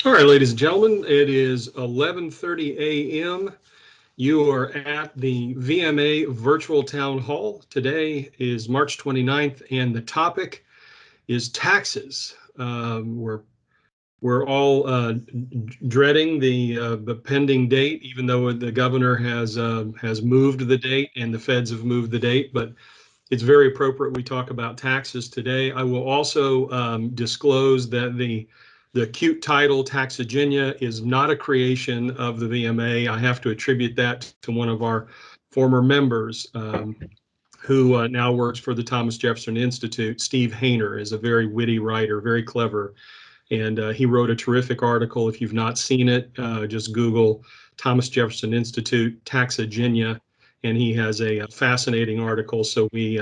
All right, ladies and gentlemen, it is 11:30 a.m. You are at the VMA Virtual Town Hall. Today is March 29th, and the topic is taxes. We're all dreading the pending date, even though the governor has moved the date and the feds have moved the date. But it's very appropriate we talk about taxes today. I will also disclose that the cute title Taxaginia is not a creation of the VMA. I have to attribute that to one of our former members who now works for the Thomas Jefferson Institute. Steve Hayner is a very witty writer, very clever, and he wrote a terrific article. If you've not seen it, just Google Thomas Jefferson Institute Taxaginia, and he has a fascinating article. So we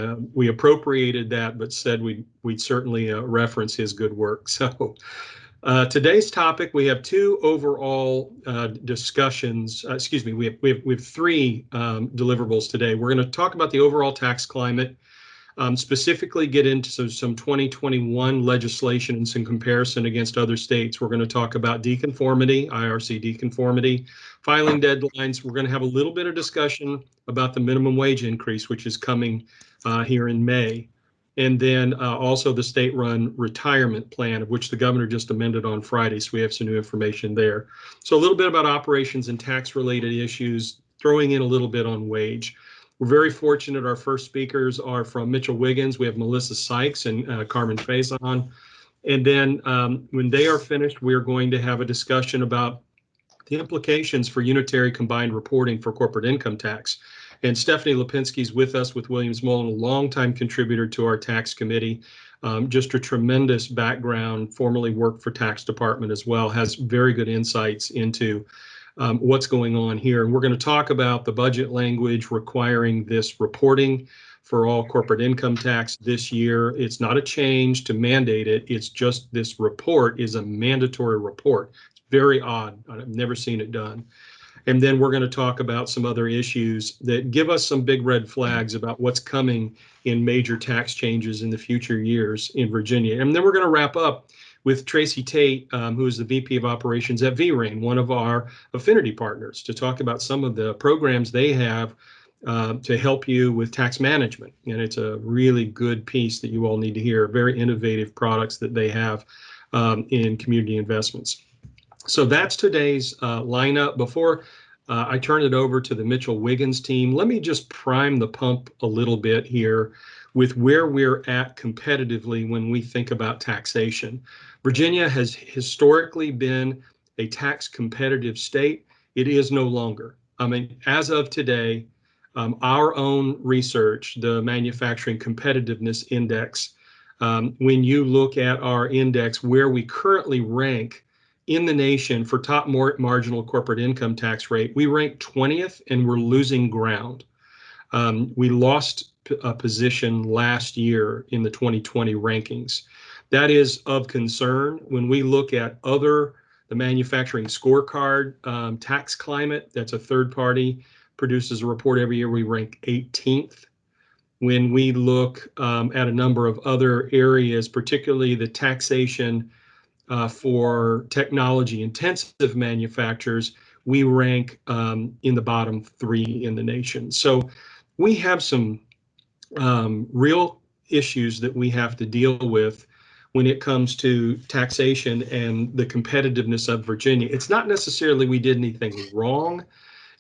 appropriated that, but said we'd certainly reference his good work. So today's topic, we have two overall discussions. Excuse me, we have three deliverables today. We're going to talk about the overall tax climate. Specifically get into some 2021 legislation and some comparison against other states. We're going to talk about deconformity, IRC deconformity, filing deadlines. We're going to have a little bit of discussion about the minimum wage increase, which is coming here in May. And then also the state-run retirement plan, of which the governor just amended on Friday. So we have some new information there. So a little bit about operations and tax-related issues, throwing in a little bit on wage. We're very fortunate. Our first speakers are from Mitchell-Wiggins. We have Melissa Sykes and Carmen Faison. And then when they are finished, we're going to have a discussion about the implications for unitary combined reporting for corporate income tax. And Stephanie Lipinski is with us with Williams Mullen, a longtime contributor to our tax committee. Just a tremendous background, formerly worked for tax department as well, has very good insights into what's going on here. And we're going to talk about the budget language requiring this reporting for all corporate income tax this year. It's not a change to mandate it. It's just this report is a mandatory report. It's very odd. I've never seen it done. And then we're going to talk about some other issues that give us some big red flags about what's coming in major tax changes in the future years in Virginia. And then we're going to wrap up with Tracy Tate, who is the VP of Operations at VRAIN, one of our affinity partners, to talk about some of the programs they have to help you with tax management. And it's a really good piece that you all need to hear, very innovative products that they have in community investments. So that's today's lineup. Before I turn it over to the Mitchell-Wiggins team, let me just prime the pump a little bit here with where we're at competitively when we think about taxation. Virginia has historically been a tax competitive state. It is no longer. I mean, as of today, our own research, the Manufacturing Competitiveness Index, when you look at our index, where we currently rank in the nation for top marginal corporate income tax rate, we rank 20th and we're losing ground. We lost a position last year in the 2020 rankings. That is of concern. When we look at the manufacturing scorecard tax climate, that's a third party, produces a report every year, we rank 18th. When we look at a number of other areas, particularly the taxation for technology intensive manufacturers, we rank in the bottom 3 in the nation. So we have some real issues that we have to deal with when it comes to taxation and the competitiveness of Virginia. It's not necessarily we did anything wrong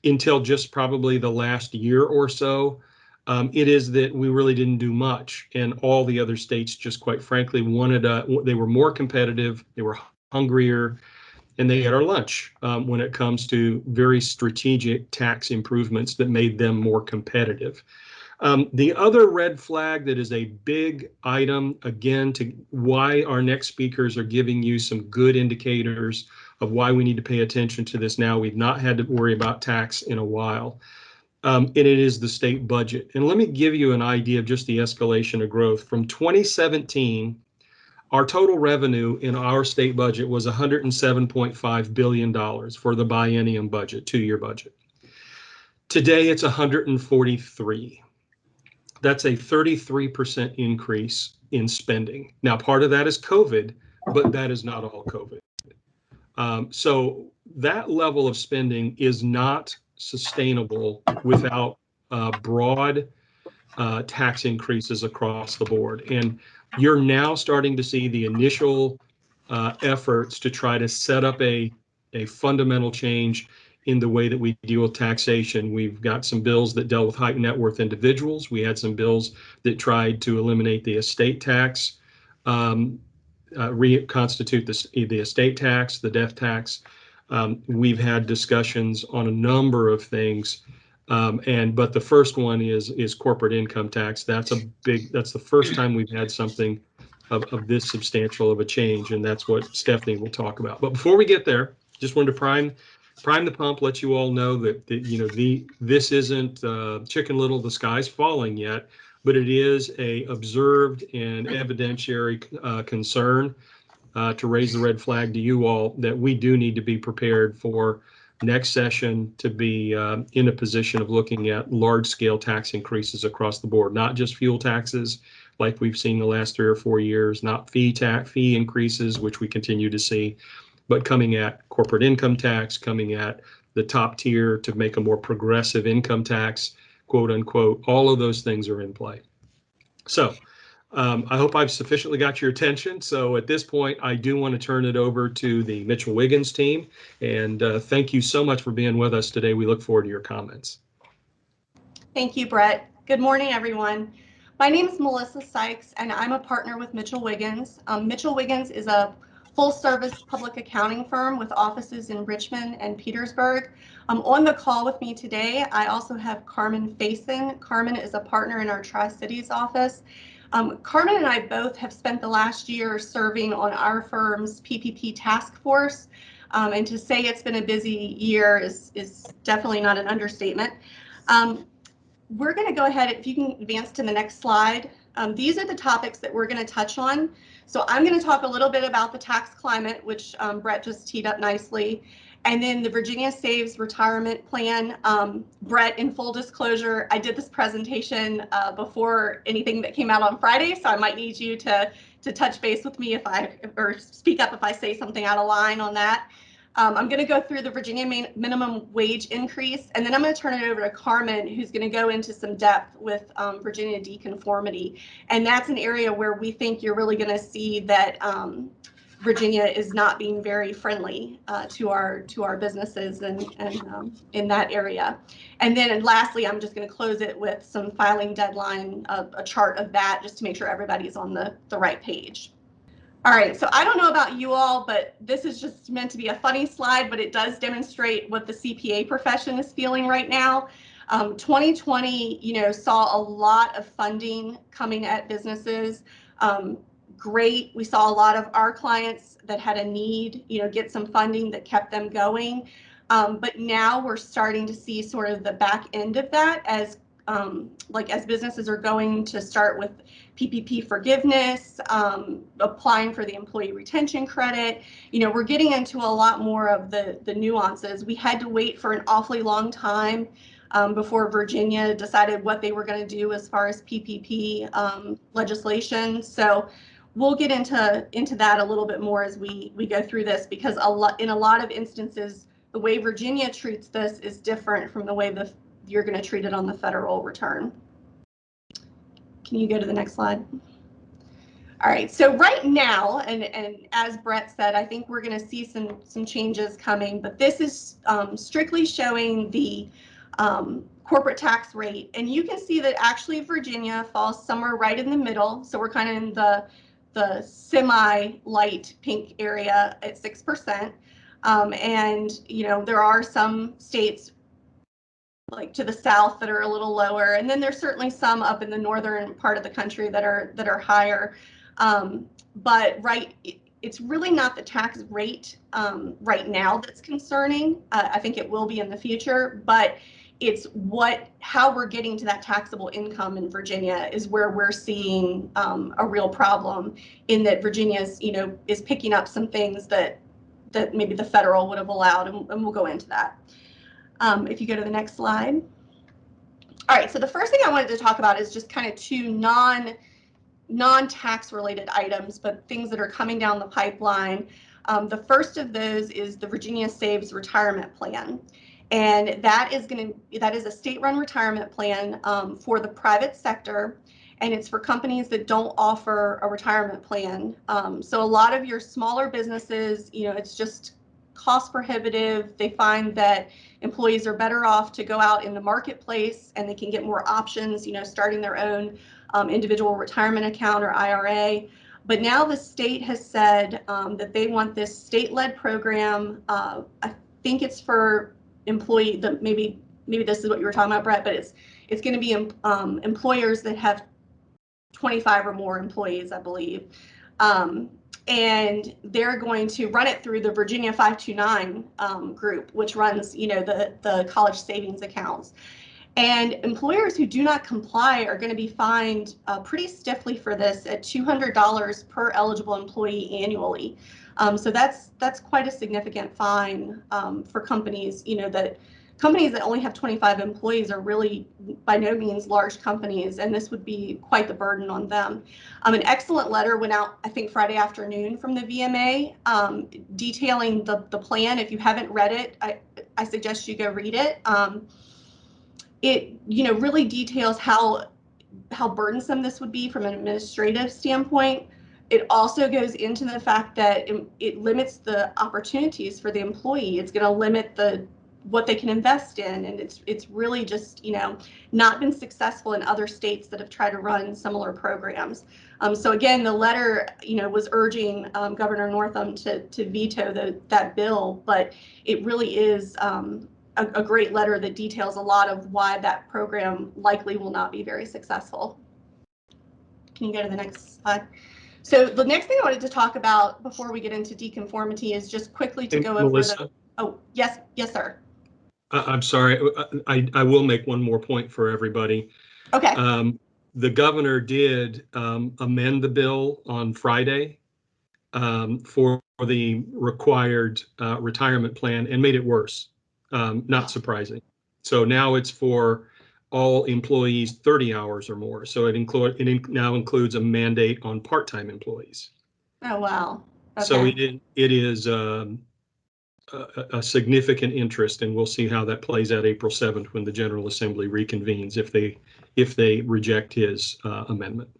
until just probably the last year or so. It is that we really didn't do much, and all the other states just quite frankly they were more competitive, they were hungrier, and they had our lunch when it comes to very strategic tax improvements that made them more competitive. The other red flag that is a big item, again, to why our next speakers are giving you some good indicators of why we need to pay attention to this now. We've not had to worry about tax in a while. And it is the state budget. And let me give you an idea of just the escalation of growth. From 2017, our total revenue in our state budget was $107.5 billion for the biennium budget, 2-year budget. Today, it's 143. That's a 33% increase in spending. Now, part of that is COVID, but that is not all COVID. So that level of spending is not sustainable without broad tax increases across the board. And you're now starting to see the initial efforts to try to set up a fundamental change in the way that we deal with taxation. We've got some bills that dealt with high net worth individuals. We had some bills that tried to eliminate the estate tax, reconstitute the estate tax, the death tax. We've had discussions on a number of things. But the first one is corporate income tax. That's the first time we've had something of this substantial of a change, and that's what Stephanie will talk about. But before we get there, just wanted to prime the pump, let you all know that this isn't Chicken Little, the sky's falling yet, but it is a observed and evidentiary concern to raise the red flag to you all that we do need to be prepared for next session to be in a position of looking at large-scale tax increases across the board, not just fuel taxes like we've seen the last 3 or 4 years, not fee increases, which we continue to see, but coming at corporate income tax, coming at the top tier to make a more progressive income tax, quote unquote. All of those things are in play. So I hope I've sufficiently got your attention. So at this point, I do want to turn it over to the Mitchell-Wiggins team. And thank you so much for being with us today. We look forward to your comments. Thank you, Brett. Good morning, everyone. My name is Melissa Sykes, and I'm a partner with Mitchell-Wiggins. Mitchell-Wiggins is a full-service public accounting firm with offices in Richmond and Petersburg. On the call with me today, I also have Carmen Faison. Carmen is a partner in our Tri-Cities office. Carmen and I both have spent the last year serving on our firm's PPP task force, and to say it's been a busy year is definitely not an understatement. We're going to go ahead, if you can advance to the next slide. These are the topics that we're going to touch on. So I'm going to talk a little bit about the tax climate, which Brett just teed up nicely, and then the Virginia Saves Retirement Plan. Brett, in full disclosure, I did this presentation before anything that came out on Friday, so I might need you to touch base with me or speak up if I say something out of line on that. I'm going to go through the Virginia minimum wage increase, and then I'm going to turn it over to Carmen, who's going to go into some depth with Virginia deconformity. And that's an area where we think you're really going to see that Virginia is not being very friendly to our businesses and in that area. And then lastly, I'm just going to close it with some filing deadline, a chart of that, just to make sure everybody's on the right page. All right, so I don't know about you all, but this is just meant to be a funny slide, but it does demonstrate what the CPA profession is feeling right now. 2020, saw a lot of funding coming at businesses. Great. We saw a lot of our clients that had a need, get some funding that kept them going. But now we're starting to see sort of the back end of that as businesses are going to start with PPP forgiveness, applying for the employee retention credit. We're getting into a lot more of the nuances. We had to wait for an awfully long time before Virginia decided what they were going to do as far as PPP legislation. So we'll get into that a little bit more as we go through this, because in a lot of instances, the way Virginia treats this is different from the way you're going to treat it on the federal return. Can you go to the next slide? All right, so right now, and as Brett said, I think we're going to see some changes coming, but this is strictly showing the corporate tax rate. And you can see that actually Virginia falls somewhere right in the middle. So we're kind of in the semi-light pink area at 6%. And, there are some states like to the south that are a little lower, and then there's certainly some up in the northern part of the country that are higher. But it's really not the tax rate right now that's concerning. I think it will be in the future, but it's how we're getting to that taxable income in Virginia is where we're seeing a real problem, in that Virginia is picking up some things that maybe the federal would have allowed, and we'll go into that. If you go to the next slide. All right, so the first thing I wanted to talk about is just kind of two non-tax related items, but things that are coming down the pipeline. The first of those is the Virginia Saves Retirement Plan. And that is a state-run retirement plan for the private sector, and it's for companies that don't offer a retirement plan. So a lot of your smaller businesses, it's just cost prohibitive. They find that employees are better off to go out in the marketplace and they can get more options, starting their own individual retirement account or IRA. But now the state has said that they want this state-led program. I think it's for maybe this is what you were talking about, Brett, but it's going to be employers that have 25 or more employees, I believe. And they're going to run it through the Virginia 529 group, which runs, the college savings accounts. And employers who do not comply are going to be fined pretty stiffly for this at $200 per eligible employee annually. So that's quite a significant fine for companies. That companies that only have 25 employees are really by no means large companies, and this would be quite the burden on them. An excellent letter went out, I think, Friday afternoon from the VMA detailing the plan. If you haven't read it, I suggest you go read it. It really details how burdensome this would be from an administrative standpoint. It also goes into the fact that it limits the opportunities for the employee. It's going to limit what they can invest in, and it's really just not been successful in other states that have tried to run similar programs. So again, the letter was urging Governor Northam to veto that bill, but it really is a great letter that details a lot of why that program likely will not be very successful. Can you go to the next slide? So the next thing I wanted to talk about before we get into deconformity is just quickly to go over Melissa? Oh, yes, sir. I'm sorry. I will make one more point for everybody. Okay. The governor did amend the bill on Friday for the required retirement plan and made it worse. Not surprising. So now it's for all employees 30 hours or more. So it now includes a mandate on part-time employees. Oh, wow. Okay. So it is a significant interest, and we'll see how that plays out April 7th when the General Assembly reconvenes if they reject his amendment.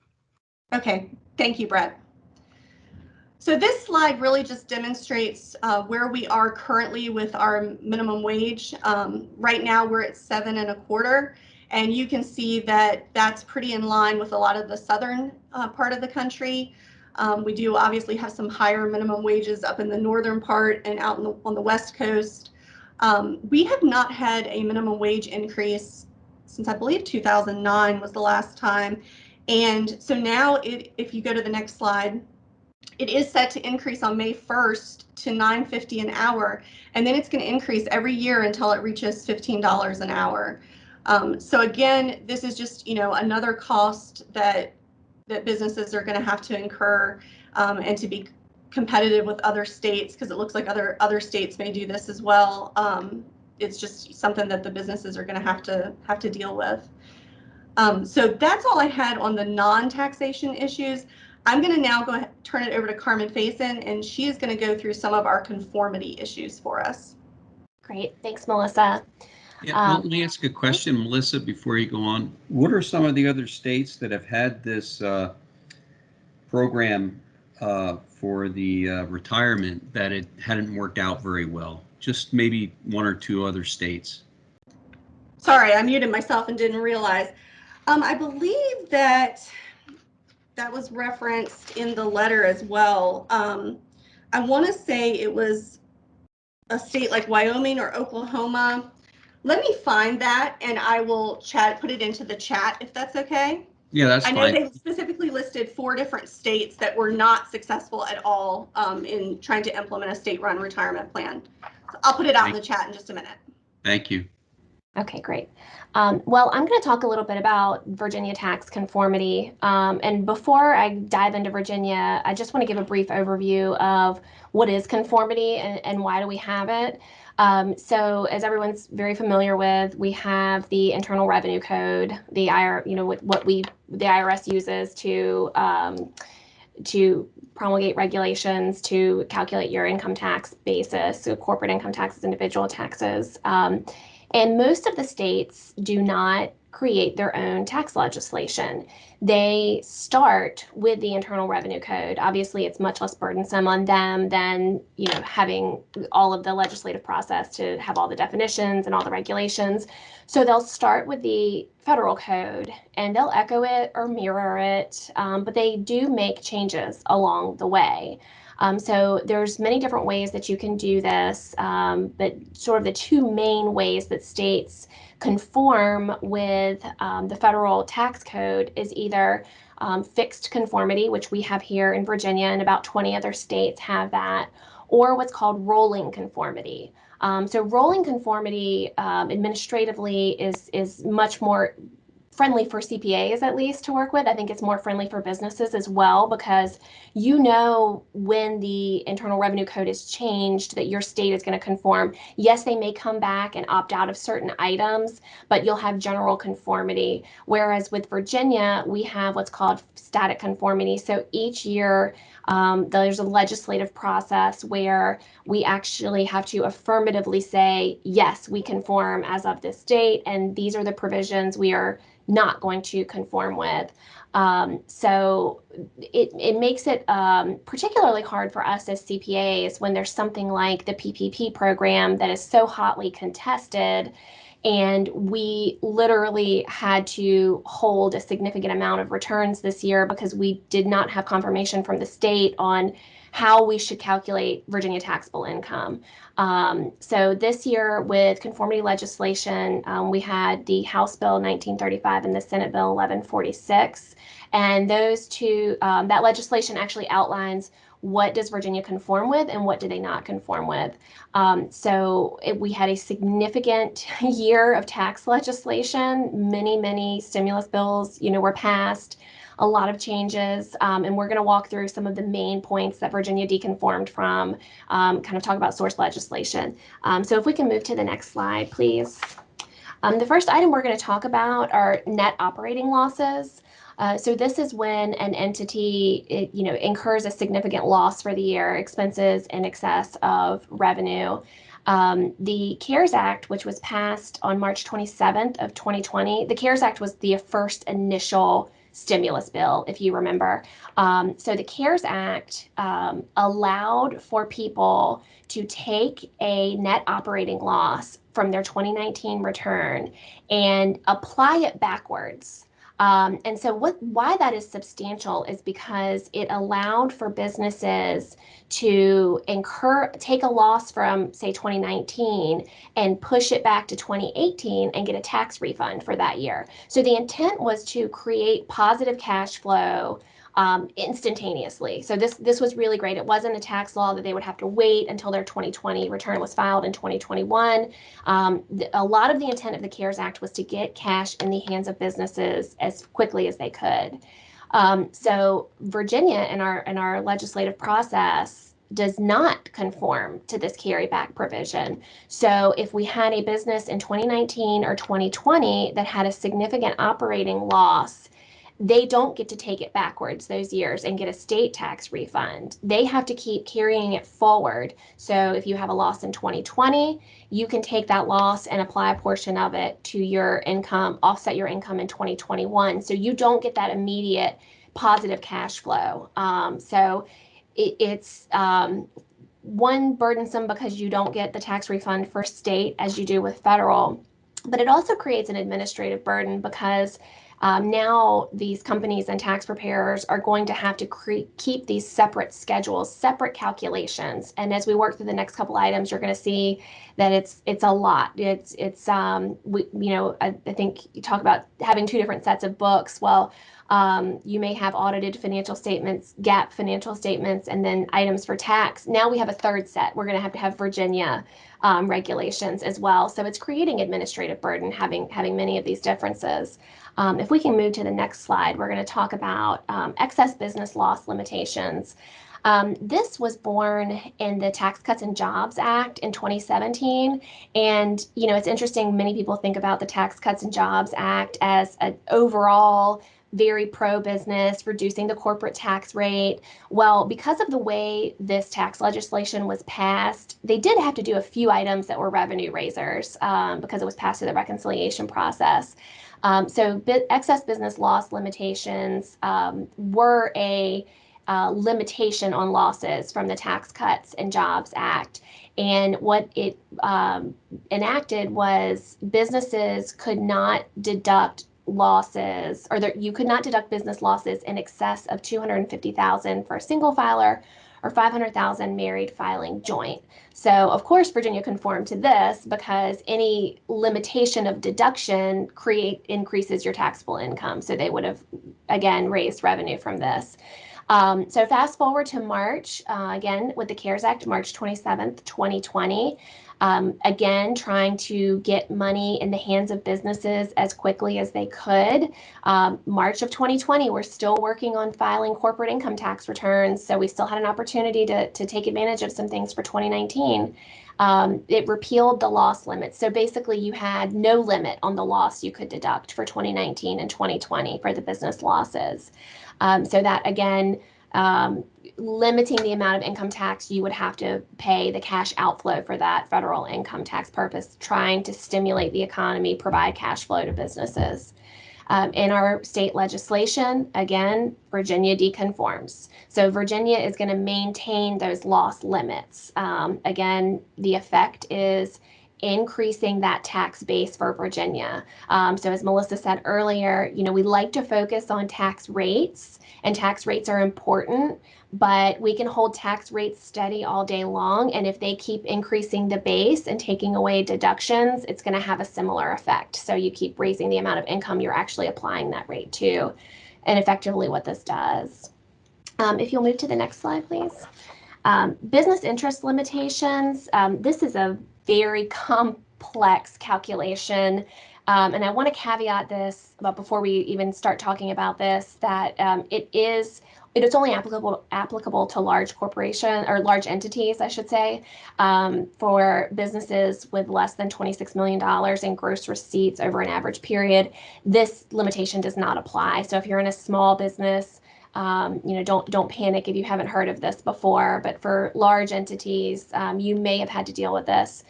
Okay. Thank you, Brett. So this slide really just demonstrates where we are currently with our minimum wage. Right now we're at 7.25, and you can see that that's pretty in line with a lot of the southern part of the country. We do obviously have some higher minimum wages up in the northern part and out on the West Coast. We have not had a minimum wage increase since, I believe, 2009 was the last time. And so now if you go to the next slide, it is set to increase on May 1st to $9.50 an hour, and then it's going to increase every year until it reaches $15 an hour. So again, this is just another cost that businesses are going to have to incur, and to be competitive with other states, because it looks like other states may do this as well. It's just something that the businesses are going to have to deal with. So that's all I had on the non-taxation issues. I'm going to now turn it over to Carmen Faison, and she is going to go through some of our conformity issues for us. Great. Thanks, Melissa. Yeah, let me ask a question, Melissa, before you go on. What are some of the other states that have had this program for the retirement that it hadn't worked out very well? Just maybe one or two other states. Sorry, I muted myself and didn't realize. I believe that was referenced in the letter as well. I want to say it was a state like Wyoming or Oklahoma. Let me find that, and I will put it into the chat if that's okay. Yeah, that's fine. I know they specifically listed 4 different states that were not successful at all in trying to implement a state-run retirement plan. So I'll put it out in the chat in just a minute. Thank you. Okay, great. Well, I'm going to talk a little bit about Virginia tax conformity. And before I dive into Virginia, I just want to give a brief overview of what is conformity and why do we have it. So as everyone's very familiar with, we have the Internal Revenue Code, the IRS uses to to promulgate regulations to calculate your income tax basis, so corporate income taxes, individual taxes. And most of the states do not create their own tax legislation. They start with the Internal Revenue Code. Obviously, it's much less burdensome on them than, having all of the legislative process to have all the definitions and all the regulations. So they'll start with the federal code and they'll echo it or mirror it, but they do make changes along the way. So there's many different ways that you can do this, but sort of the two main ways that states conform with the federal tax code is either fixed conformity, which we have here in Virginia, and about 20 other states have that, or what's called rolling conformity. So rolling conformity administratively is much more friendly for CPAs, at least, to work with. I think it's more friendly for businesses as well, because when the Internal Revenue Code is changed that your state is going to conform. Yes, they may come back and opt out of certain items, but you'll have general conformity. Whereas with Virginia, we have what's called static conformity. So each year there's a legislative process where we actually have to affirmatively say, yes, we conform as of this date, and these are the provisions we are not going to conform with. So it makes it particularly hard for us as CPAs when there's something like the PPP program that is so hotly contested, and we literally had to hold a significant amount of returns this year because we did not have confirmation from the state on how we should calculate Virginia taxable income. So this year with conformity legislation, we had the House Bill 1935 and the Senate Bill 1146. And those two, that legislation actually outlines what does Virginia conform with and what do they not conform with. We had a significant year of tax legislation. Many stimulus bills, were passed. A lot of changes, and we're going to walk through some of the main points that Virginia deconformed from, kind of talk about source legislation. So if we can move to the next slide, please. The first item we're going to talk about are net operating losses. So this is when an entity, incurs a significant loss for the year, expenses in excess of revenue. The CARES Act, which was passed on March 27th of 2020, the CARES Act was the first initial stimulus bill, if you remember. So the CARES Act allowed for people to take a net operating loss from their 2019 return and apply it backwards. And so why that is substantial is because it allowed for businesses to take a loss from, say, 2019 and push it back to 2018 and get a tax refund for that year. So the intent was to create positive cash flow instantaneously. So this was really great. It wasn't a tax law that they would have to wait until their 2020 return was filed in 2021. A lot of the intent of the CARES Act was to get cash in the hands of businesses as quickly as they could. So Virginia in our legislative process does not conform to this carryback provision. So if we had a business in 2019 or 2020 that had a significant operating loss, they don't get to take it backwards those years and get a state tax refund. They have to keep carrying it forward. So if you have a loss in 2020, you can take that loss and apply a portion of it to your income, offset your income in 2021. So you don't get that immediate positive cash flow. It's one, burdensome because you don't get the tax refund for state as you do with federal, but it also creates an administrative burden because now these companies and tax preparers are going to have to keep these separate schedules, separate calculations. And as we work through the next couple items, you're going to see that it's a lot. I think you talk about having two different sets of books. Well, you may have audited financial statements, GAAP financial statements, and then items for tax. Now we have a third set. We're going to have Virginia regulations as well. So it's creating administrative burden having many of these differences. If we can move to the next slide, we're going to talk about excess business loss limitations. This was born in the Tax Cuts and Jobs Act in 2017. And, it's interesting, many people think about the Tax Cuts and Jobs Act as an overall very pro-business, reducing the corporate tax rate. Well, because of the way this tax legislation was passed, they did have to do a few items that were revenue raisers because it was passed through the reconciliation process. So excess business loss limitations were a limitation on losses from the Tax Cuts and Jobs Act. And what it enacted was businesses could not deduct losses, or you could not deduct business losses in excess of $250,000 for a single filer or $500,000 married filing joint. So of course, Virginia conformed to this because any limitation of deduction increases your taxable income. So they would have, again, raised revenue from this. So fast forward to March, again, with the CARES Act, March 27th, 2020. Again, trying to get money in the hands of businesses as quickly as they could. March of 2020, we're still working on filing corporate income tax returns, so we still had an opportunity to take advantage of some things for 2019. It repealed the loss limit. So basically, you had no limit on the loss you could deduct for 2019 and 2020 for the business losses. So that, again, limiting the amount of income tax you would have to pay, the cash outflow for that federal income tax purpose, trying to stimulate the economy, provide cash flow to businesses. In our state legislation, again, Virginia deconforms. So Virginia is going to maintain those loss limits. Again, the effect is increasing that tax base for Virginia. So as Melissa said earlier, we like to focus on tax rates, and tax rates are important, but we can hold tax rates steady all day long. And if they keep increasing the base and taking away deductions, it's going to have a similar effect. So you keep raising the amount of income you're actually applying that rate to, and effectively what this does. If you'll move to the next slide, please. Business interest limitations. This is a very complex calculation. And I want to caveat this, but before we even start talking about this, that it is only applicable to large corporation or large entities, I should say, for businesses with less than $26 million in gross receipts over an average period. This limitation does not apply. So if you're in a small business, don't panic if you haven't heard of this before, but for large entities, you may have had to deal with this.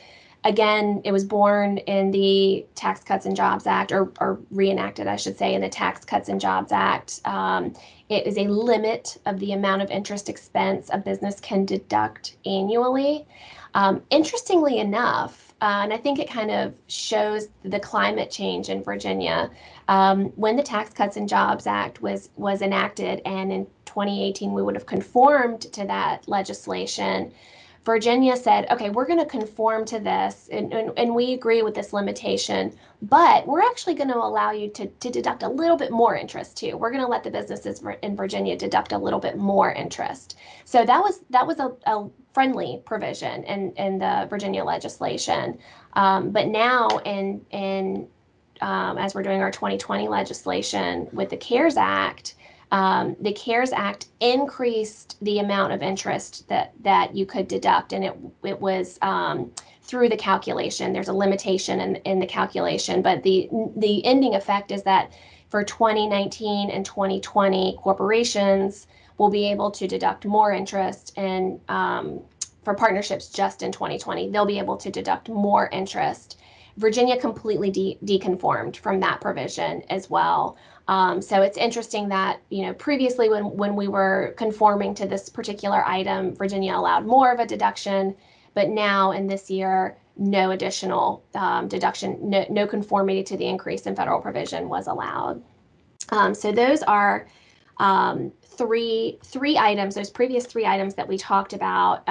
Again, it was born in the Tax Cuts and Jobs Act, or reenacted, I should say, in the Tax Cuts and Jobs Act. It is a limit of the amount of interest expense a business can deduct annually. Interestingly enough, and I think it kind of shows the climate change in Virginia, when the Tax Cuts and Jobs Act was enacted, and in 2018 we would have conformed to that legislation, Virginia said, okay, we're going to conform to this, and we agree with this limitation, but we're actually going to allow you to deduct a little bit more interest too. We're going to let the businesses in Virginia deduct a little bit more interest. So that was a friendly provision in the Virginia legislation. But now as we're doing our 2020 legislation with the CARES Act, the CARES Act increased the amount of interest that you could deduct, and it was through the calculation. There's a limitation in the calculation, but the ending effect is that for 2019 and 2020, corporations will be able to deduct more interest, and for partnerships just in 2020, they'll be able to deduct more interest. Virginia completely deconformed from that provision as well. So it's interesting that, previously when we were conforming to this particular item, Virginia allowed more of a deduction, but now in this year, no additional deduction, no conformity to the increase in federal provision was allowed. So those are three items, those previous three items that we talked about.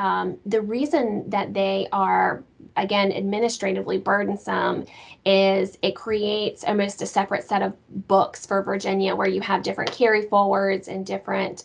The reason that they are, again, administratively burdensome is it creates almost a separate set of books for Virginia where you have different carry forwards and different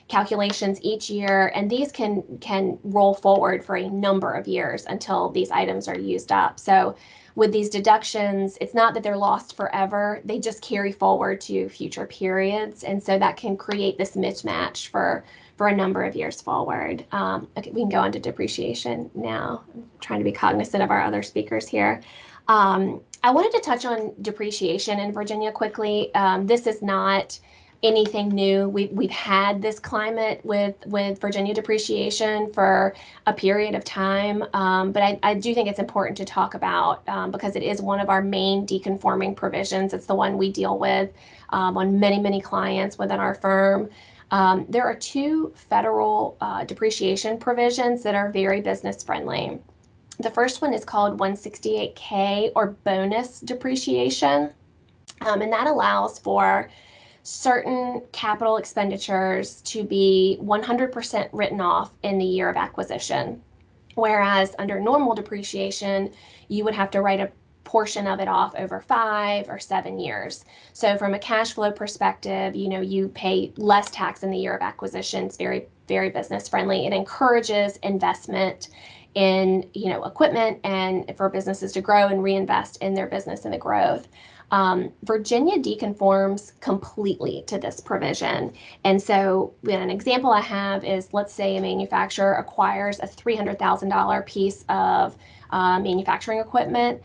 calculations each year, and these can roll forward for a number of years until these items are used up. So with these deductions, it's not that they're lost forever, they just carry forward to future periods, and so that can create this mismatch for a number of years forward. Okay, we can go on to depreciation now. I'm trying to be cognizant of our other speakers here. I wanted to touch on depreciation in Virginia quickly. This is not anything new. We've had this climate with Virginia depreciation for a period of time, but I do think it's important to talk about because it is one of our main deconforming provisions. It's the one we deal with on many clients within our firm. There are two federal depreciation provisions that are very business friendly. The first one is called 168K, or bonus depreciation, and that allows for certain capital expenditures to be 100% written off in the year of acquisition, whereas under normal depreciation, you would have to write a portion of it off over 5 or 7 years. So from a cash flow perspective, you pay less tax in the year of acquisition. It's very business friendly. It encourages investment in equipment and for businesses to grow and reinvest in their business and the growth. Virginia deconforms completely to this provision. And so an example I have is, let's say a manufacturer acquires a $300,000 piece of manufacturing equipment.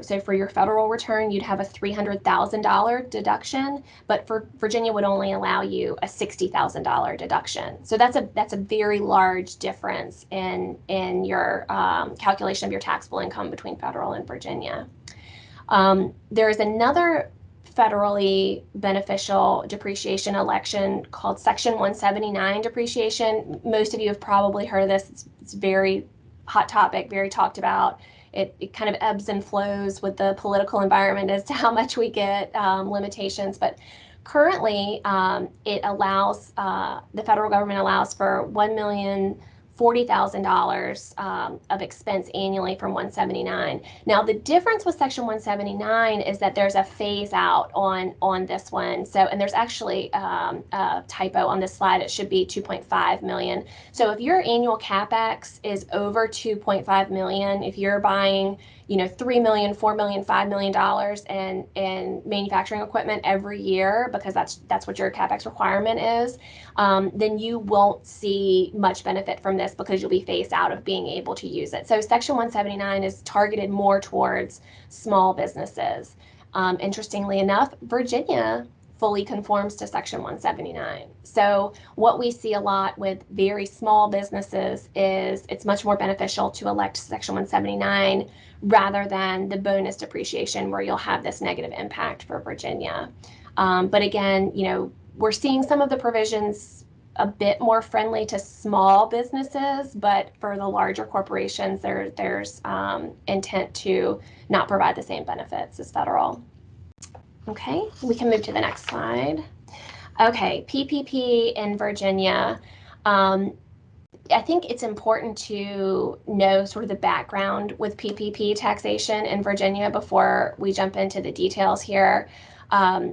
So for your federal return, you'd have a $300,000 deduction, but for Virginia would only allow you a $60,000 deduction. So that's a very large difference in your calculation of your taxable income between federal and Virginia. There is another federally beneficial depreciation election called Section 179 depreciation. Most of you have probably heard of this. It's very hot topic, very talked about. It kind of ebbs and flows with the political environment as to how much we get limitations, but currently it allows, the federal government allows for $1,040,000 of expense annually from 179. Now the difference with Section 179 is that there's a phase out on this one. So, and there's actually a typo on this slide. It should be 2.5 million. So if your annual CapEx is over 2.5 million, if you're buying 3 million, 4 million, $5 million in manufacturing equipment every year, because that's what your CapEx requirement is, then you won't see much benefit from this because you'll be phased out of being able to use it. So Section 179 is targeted more towards small businesses. Interestingly enough, Virginia fully conforms to Section 179. So what we see a lot with very small businesses is it's much more beneficial to elect Section 179 rather than the bonus depreciation where you'll have this negative impact for Virginia. But again, we're seeing some of the provisions a bit more friendly to small businesses, but for the larger corporations, there's intent to not provide the same benefits as federal. Okay, we can move to the next slide. Okay, PPP in Virginia. I think it's important to know sort of the background with PPP taxation in Virginia before we jump into the details here.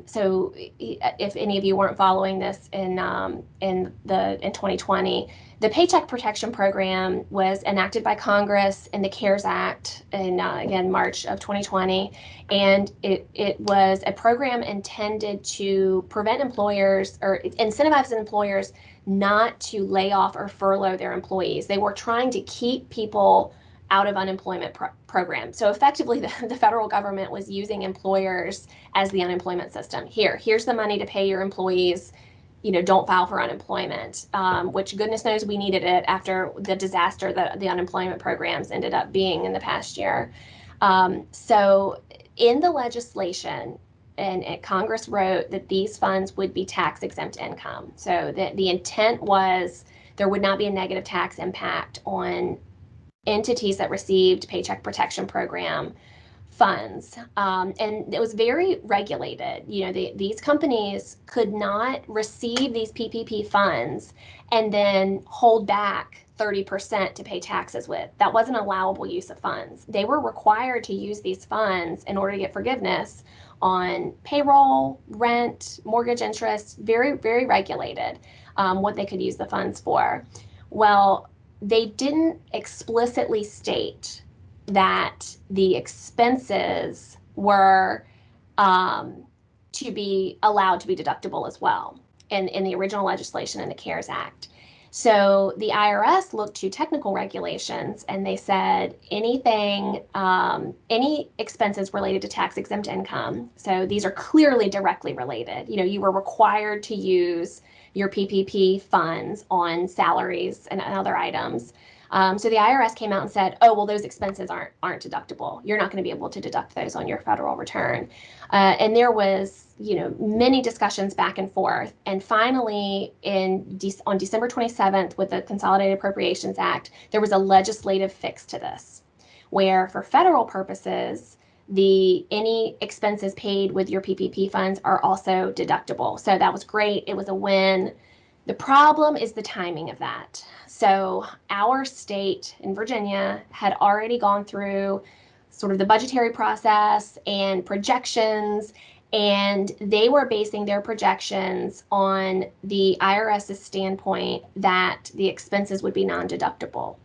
So if any of you weren't following this in 2020, the Paycheck Protection Program was enacted by Congress in the CARES Act in again March of 2020, and it was a program intended to prevent employers or incentivize employers not to lay off or furlough their employees. They were trying to keep people out of unemployment programs. So effectively, the federal government was using employers as the unemployment system. Here's the money to pay your employees. Don't file for unemployment, which goodness knows we needed it after the disaster that the unemployment programs ended up being in the past year. So in the legislation, and Congress wrote that these funds would be tax exempt income. So the intent was there would not be a negative tax impact on entities that received Paycheck Protection Program funds. And it was very regulated. These companies could not receive these PPP funds and then hold back 30% to pay taxes with. That wasn't allowable use of funds. They were required to use these funds in order to get forgiveness on payroll, rent, mortgage interest, very regulated, what they could use the funds for. Well, they didn't explicitly state that the expenses were to be allowed to be deductible as well in the original legislation in the CARES Act. So the IRS looked to technical regulations and they said anything, any expenses related to tax exempt income. So these are clearly directly related. You know, you were required to use your PPP funds on salaries and other items. So the IRS came out and said, oh, well, those expenses aren't deductible. You're not going to be able to deduct those on your federal return. And there was, you know, many discussions back and forth. And finally, on December 27th, with the Consolidated Appropriations Act, there was a legislative fix to this, where for federal purposes, any expenses paid with your PPP funds are also deductible. So that was great. It was a win. The problem is the timing of that. So our state in Virginia had already gone through sort of the budgetary process and projections, and they were basing their projections on the IRS's standpoint that the expenses would be non-deductible.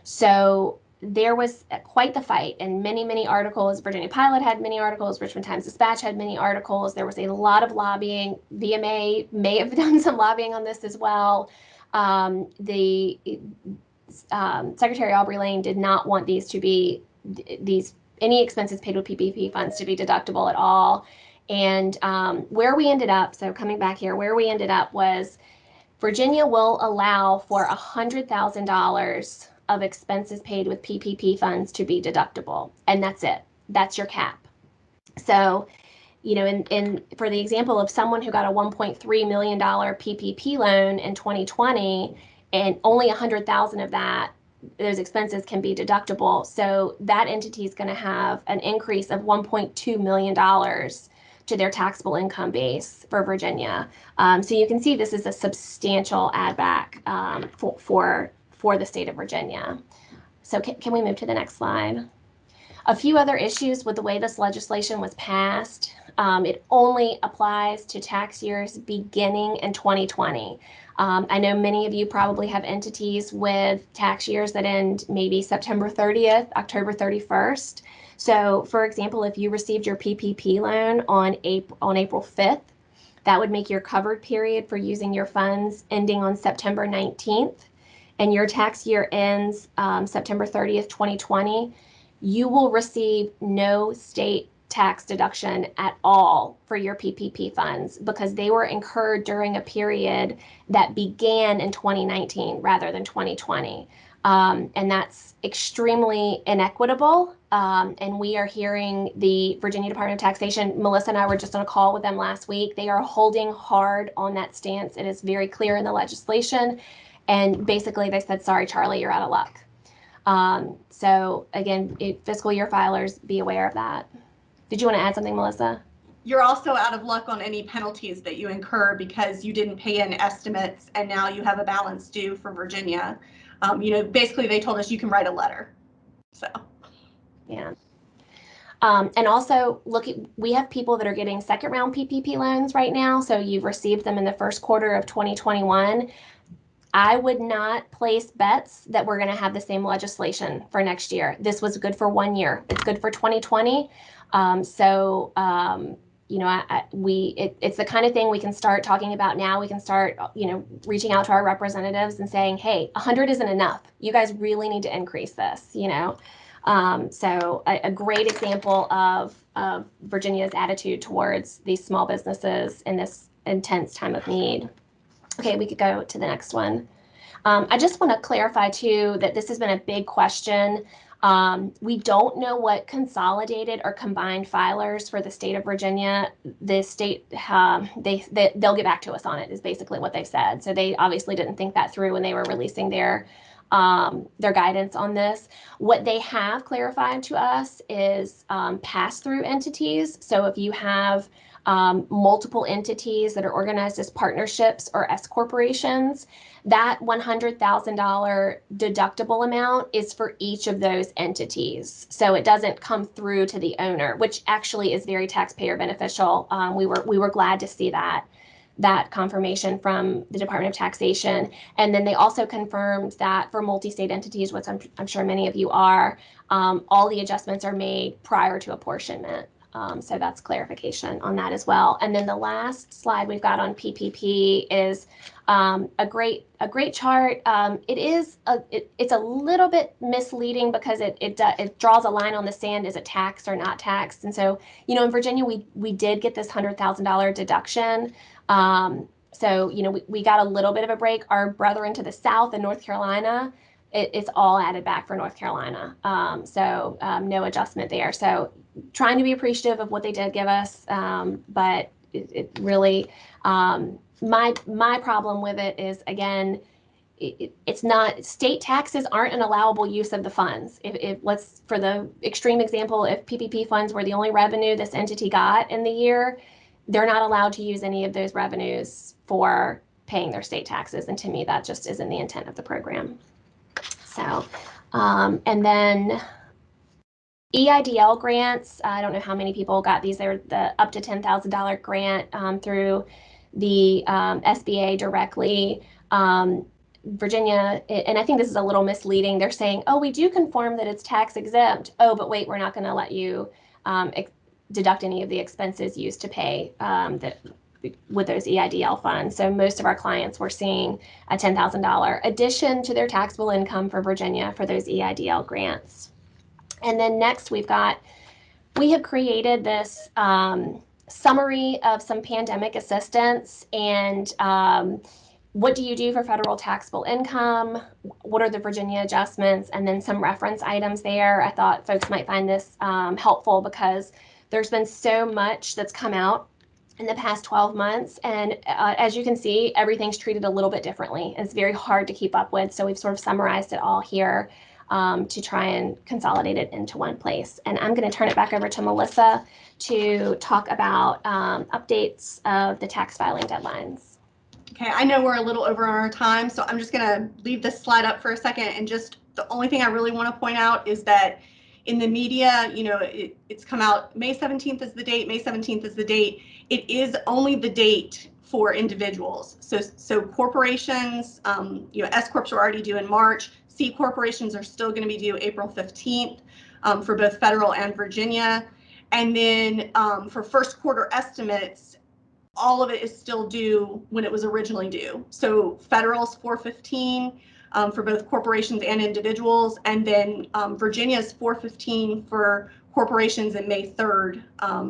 So there was quite the fight, and many articles. Virginia Pilot had many articles. Richmond Times-Dispatch had many articles. There was a lot of lobbying. VMA may have done some lobbying on this as well. Secretary Aubrey Lane did not want any expenses paid with PPP funds to be deductible at all. And where we ended up, so coming back here, where we ended up was Virginia will allow for $100,000 of expenses paid with PPP funds to be deductible. And that's it. That's your cap. So, you know, for the example of someone who got a $1.3 million PPP loan in 2020, and only 100,000 of those expenses can be deductible. So that entity is going to have an increase of $1.2 million to their taxable income base for Virginia. So you can see this is a substantial add back for the state of Virginia. So can we move to the next slide? A few other issues with the way this legislation was passed. It only applies to tax years beginning in 2020. I know many of you probably have entities with tax years that end maybe September 30th, October 31st. So, for example, if you received your PPP loan on April 5th, that would make your covered period for using your funds ending on September 19th, and your tax year ends September 30th, 2020, you will receive no state tax deduction at all for your PPP funds because they were incurred during a period that began in 2019 rather than 2020. And that's extremely inequitable. And we are hearing the Virginia Department of Taxation. Melissa and I were just on a call with them last week. They are holding hard on that stance. It is very clear in the legislation. And basically they said, sorry, Charlie, you're out of luck. So again, fiscal year filers, be aware of that. Did you want to add something, Melissa? You're also out of luck on any penalties that you incur because you didn't pay in estimates and now you have a balance due for Virginia. You know, basically they told us you can write a letter. So, yeah. And also, we have people that are getting second round PPP loans right now. So you've received them in the first quarter of 2021. I would not place bets that we're going to have the same legislation for next year. This was good for 1 year. It's good for 2020. You know, it's the kind of thing we can start talking about now. We can start, you know, reaching out to our representatives and saying, hey, 100 isn't enough. You guys really need to increase this, you know. So a great example of Virginia's attitude towards these small businesses in this intense time of need. Okay, we could go to the next one. I just want to clarify too that this has been a big question. We don't know what consolidated or combined filers for the state of Virginia. The state, they'll get back to us on it is basically what they've said. So they obviously didn't think that through when they were releasing their guidance on this. What they have clarified to us is pass-through entities. So if you have multiple entities that are organized as partnerships or S corporations, that $100,000 deductible amount is for each of those entities. So it doesn't come through to the owner, which actually is very taxpayer beneficial. We were glad to see that confirmation from the Department of Taxation. And then they also confirmed that for multi-state entities, which I'm sure many of you are, all the adjustments are made prior to apportionment. So that's clarification on that as well. And then the last slide we've got on PPP is a great chart. It's a little bit misleading because it draws a line on the sand. Is it taxed or not taxed? And so, you know, in Virginia, we did get this $100,000 deduction. So, you know, we got a little bit of a break. Our brethren to the south in North Carolina, it's all added back for North Carolina. So no adjustment there. So trying to be appreciative of what they did give us, but it really, my problem with it is, again, it's not, state taxes aren't an allowable use of the funds. If let's, for the extreme example, if PPP funds were the only revenue this entity got in the year, they're not allowed to use any of those revenues for paying their state taxes. And to me, that just isn't the intent of the program. So, and then EIDL grants, I don't know how many people got these. They're the up to $10,000 grant through the SBA directly. Virginia, and I think this is a little misleading. They're saying, oh, we do conform that it's tax exempt. Oh, but wait, we're not going to let you deduct any of the expenses used to pay with those EIDL funds. So most of our clients were seeing a $10,000 addition to their taxable income for Virginia for those EIDL grants. And then next we have created this summary of some pandemic assistance and what do you do for federal taxable income? What are the Virginia adjustments? And then some reference items there. I thought folks might find this helpful because there's been so much that's come out in the past 12 months. And as you can see, everything's treated a little bit differently. It's very hard to keep up with. So we've sort of summarized it all here to try and consolidate it into one place. And I'm going to turn it back over to Melissa to talk about updates of the tax filing deadlines. Okay, I know we're a little over on our time, so I'm just going to leave this slide up for a second. And just the only thing I really want to point out is that in the media, you know, it's come out May 17th is the date, May 17th is the date. It is only the date for individuals. So corporations, you know, S corps are already due in March. C corporations are still going to be due April 15th for both federal and Virginia. And then for first quarter estimates, all of it is still due when it was originally due. So federal's 4/15 for both corporations and individuals, and then Virginia's 4/15 for corporations and May 3rd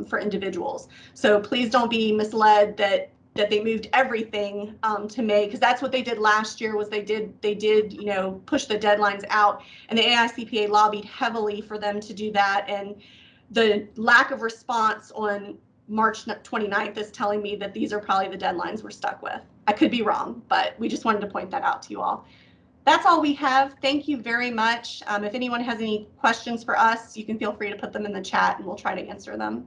for individuals. So please don't be misled that they moved everything to May, because that's what they did last year. Was they did you know, push the deadlines out, and the AICPA lobbied heavily for them to do that, and the lack of response on March 29th is telling me that these are probably the deadlines we're stuck with. I could be wrong, but we just wanted to point that out to you all. That's all we have. Thank you very much. If anyone has any questions for us, you can feel free to put them in the chat and we'll try to answer them.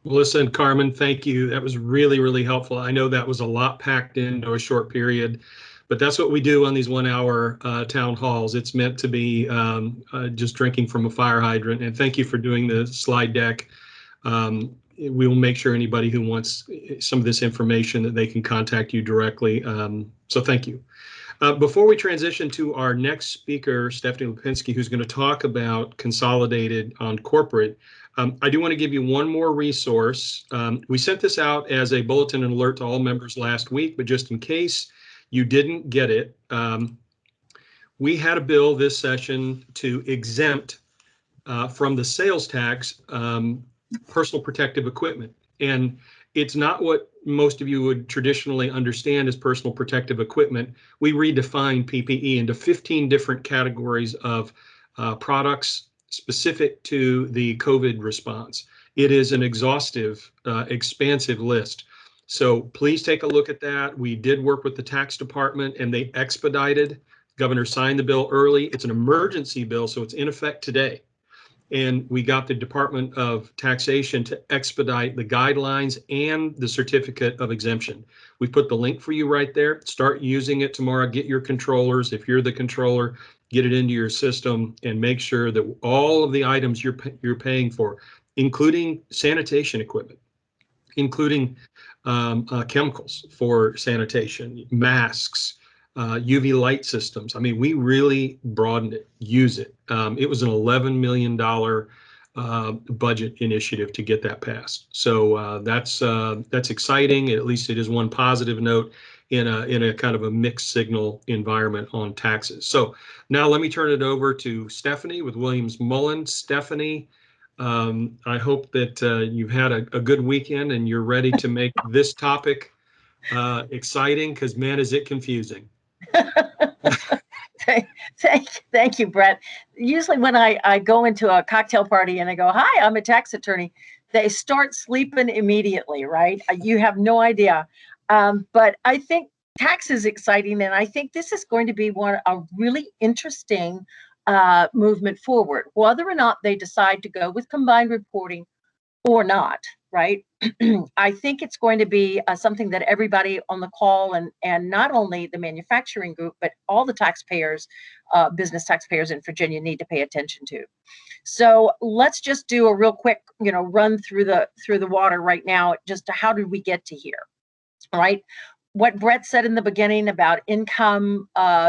Melissa and Carmen, thank you. That was really, really helpful. I know that was a lot packed into a short period, but that's what we do on these 1 hour town halls. It's meant to be just drinking from a fire hydrant. And thank you for doing the slide deck. We will make sure anybody who wants some of this information that they can contact you directly. So thank you. Before we transition to our next speaker, Stephanie Lipinski, who's going to talk about consolidated on corporate, I do want to give you one more resource. We sent this out as a bulletin and alert to all members last week, but just in case you didn't get it, we had a bill this session to exempt from the sales tax personal protective equipment. And it's not what most of you would traditionally understand as personal protective equipment. We redefined PPE into 15 different categories of products specific to the COVID response. It is an exhaustive, expansive list. So please take a look at that. We did work with the tax department and they expedited. Governor signed the bill early. It's an emergency bill, so it's in effect today. And we got the Department of Taxation to expedite the guidelines and the certificate of exemption. We put the link for you right there. Start using it tomorrow. Get your controllers. If you're the controller, get it into your system and make sure that all of the items you're paying for, including sanitation equipment, including chemicals for sanitation, masks, UV light systems. I mean, we really broadened it, use it. It was an $11 million budget initiative to get that passed. So that's exciting. At least it is one positive note in a kind of a mixed signal environment on taxes. So now let me turn it over to Stephanie with Williams Mullen. Stephanie, I hope that you've had a good weekend and you're ready to make this topic exciting, because man, is it confusing. Thank you, Brett. Usually when I go into a cocktail party and I go, "Hi, I'm a tax attorney," they start sleeping immediately, right? You have no idea. But I think tax is exciting, and I think this is going to be a really interesting movement forward, whether or not they decide to go with combined reporting or not, right? I think it's going to be something that everybody on the call, and not only the manufacturing group, but all the taxpayers, business taxpayers in Virginia, need to pay attention to. So let's just do a real quick, run through the water right now. Just how did we get to here, right? What Brett said in the beginning about income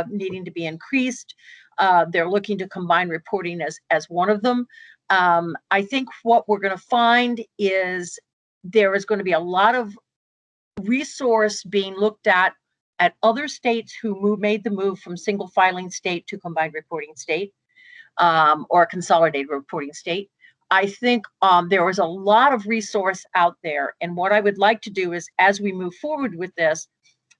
needing to be increased. They're looking to combine reporting as one of them. I think what we're going to find is there is going to be a lot of resource being looked at other states who made the move from single filing state to combined reporting state, or consolidated reporting state. I think there was a lot of resource out there. And what I would like to do is, as we move forward with this,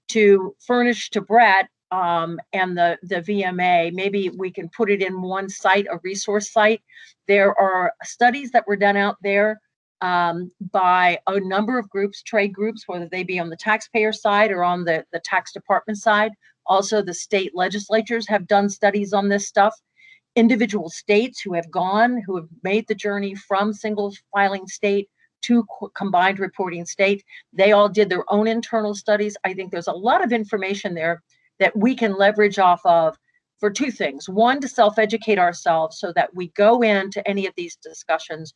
to furnish to Brett and the VMA, maybe we can put it in one site, a resource site. There are studies that were done out there by a number of groups, trade groups, whether they be on the taxpayer side or on the tax department side. Also, the state legislatures have done studies on this stuff. Individual states who have made the journey from single filing state to combined reporting state, they all did their own internal studies. I think there's a lot of information there that we can leverage off of for two things. One, to self-educate ourselves so that we go into any of these discussions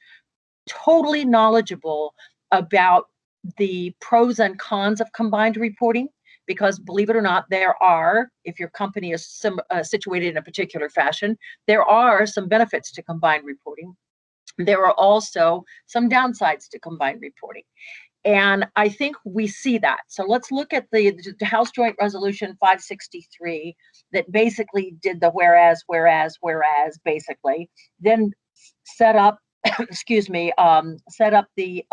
totally knowledgeable about the pros and cons of combined reporting, because believe it or not, there are, if your company is situated in a particular fashion, there are some benefits to combined reporting. There are also some downsides to combined reporting. And I think we see that. So let's look at the House Joint Resolution 563 that basically did the whereas, basically, then set up, set up the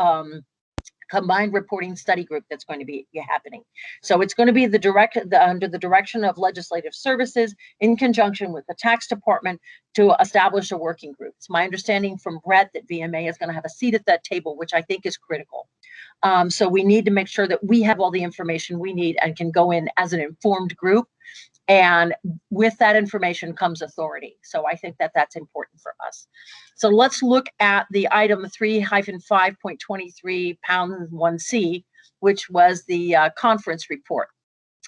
combined reporting study group that's going to be happening. So it's going to be under the direction of legislative services in conjunction with the tax department to establish a working group. It's my understanding from Brett that VMA is going to have a seat at that table, which I think is critical. So we need to make sure that we have all the information we need and can go in as an informed group. And with that information comes authority. So I think that that's important for us. So let's look at the item 3-5.23 pound 1C, which was the conference report